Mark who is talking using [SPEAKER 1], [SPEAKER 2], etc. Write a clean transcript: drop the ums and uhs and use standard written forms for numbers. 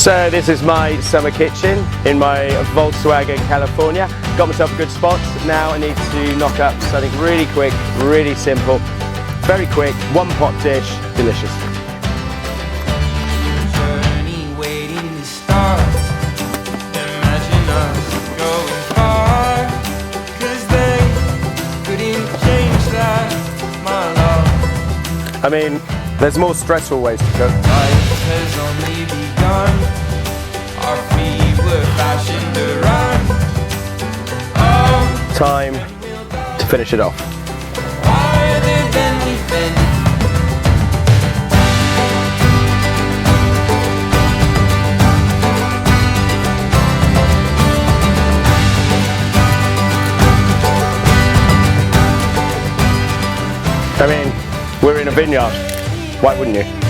[SPEAKER 1] So this is my summer kitchen in my Volkswagen California. Got myself a good spot. Now I need to knock up something really quick, really simple, very quick, one pot dish, delicious. I mean, there's more stressful ways to cook.
[SPEAKER 2] Life has only begun. Our feet were fashioned to run. Oh,
[SPEAKER 1] time to finish it off.
[SPEAKER 2] farther than we've been.
[SPEAKER 1] I mean, we're in a vineyard. Why wouldn't you?